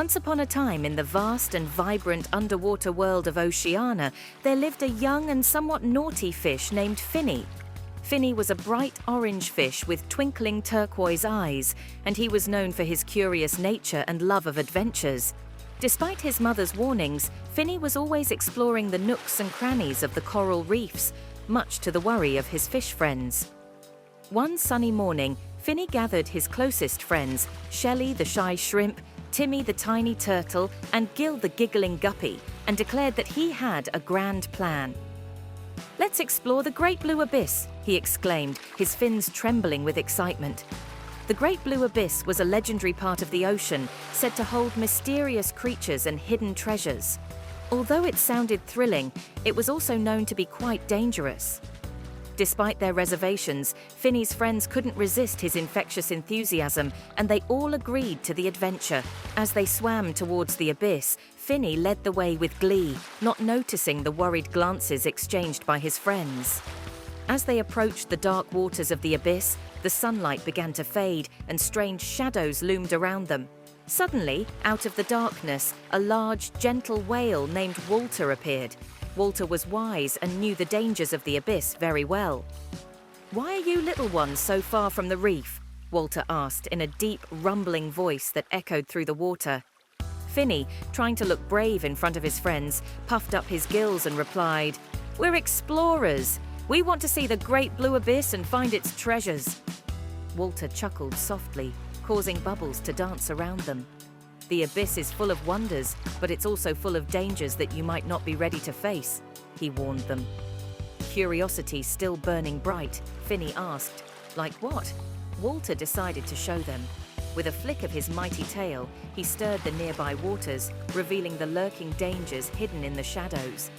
Once upon a time, in the vast and vibrant underwater world of Oceania, there lived a young and somewhat naughty fish named Finney. Finney was a bright orange fish with twinkling turquoise eyes, and he was known for his curious nature and love of adventures. Despite his mother's warnings, Finney was always exploring the nooks and crannies of the coral reefs, much to the worry of his fish friends. One sunny morning, Finney gathered his closest friends, Shelley the shy shrimp, Timmy the tiny turtle, and Gil the giggling guppy, and declared that he had a grand plan. "Let's explore the Great Blue Abyss," he exclaimed, his fins trembling with excitement. The Great Blue Abyss was a legendary part of the ocean, said to hold mysterious creatures and hidden treasures. Although it sounded thrilling, it was also known to be quite dangerous. Despite their reservations, Finney's friends couldn't resist his infectious enthusiasm, and they all agreed to the adventure. As they swam towards the abyss, Finney led the way with glee, not noticing the worried glances exchanged by his friends. As they approached the dark waters of the abyss, the sunlight began to fade, and strange shadows loomed around them. Suddenly, out of the darkness, a large, gentle whale named Walter appeared. Walter was wise and knew the dangers of the abyss very well. "Why are you little ones so far from the reef?" Walter asked in a deep, rumbling voice that echoed through the water. Finney, trying to look brave in front of his friends, puffed up his gills and replied, "We're explorers. We want to see the Great Blue Abyss and find its treasures." Walter chuckled softly, causing bubbles to dance around them. "The abyss is full of wonders, but it's also full of dangers that you might not be ready to face," he warned them. Curiosity still burning bright, Finney asked, "Like what?" Walter decided to show them. With a flick of his mighty tail, he stirred the nearby waters, revealing the lurking dangers hidden in the shadows.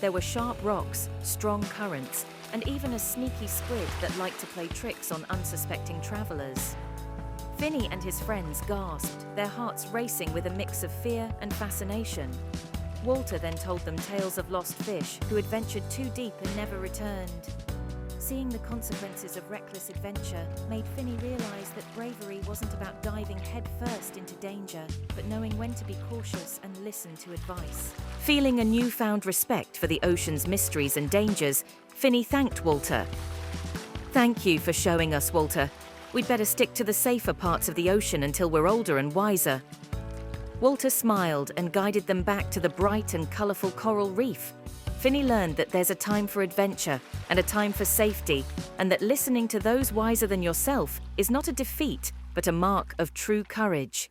There were sharp rocks, strong currents, and even a sneaky squid that liked to play tricks on unsuspecting travelers. Finney and his friends gasped, their hearts racing with a mix of fear and fascination. Walter then told them tales of lost fish who had ventured too deep and never returned. Seeing the consequences of reckless adventure made Finney realize that bravery wasn't about diving headfirst into danger, but knowing when to be cautious and listen to advice. Feeling a newfound respect for the ocean's mysteries and dangers, Finney thanked Walter. "Thank you for showing us, Walter. We'd better stick to the safer parts of the ocean until we're older and wiser." Walter smiled and guided them back to the bright and colourful coral reef. Finney learned that there's a time for adventure and a time for safety, and that listening to those wiser than yourself is not a defeat, but a mark of true courage.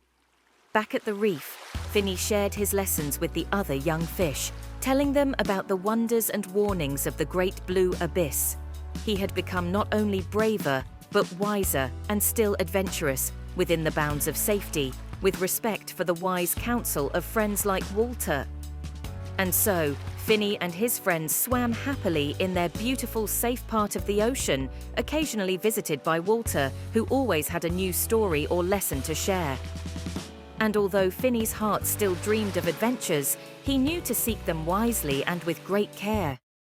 Back at the reef, Finney shared his lessons with the other young fish, telling them about the wonders and warnings of the Great Blue Abyss. He had become not only braver, but wiser and still adventurous within the bounds of safety, with respect for the wise counsel of friends like Walter. And so, Finney and his friends swam happily in their beautiful, safe part of the ocean, occasionally visited by Walter, who always had a new story or lesson to share. And although Finney's heart still dreamed of adventures, he knew to seek them wisely and with great care.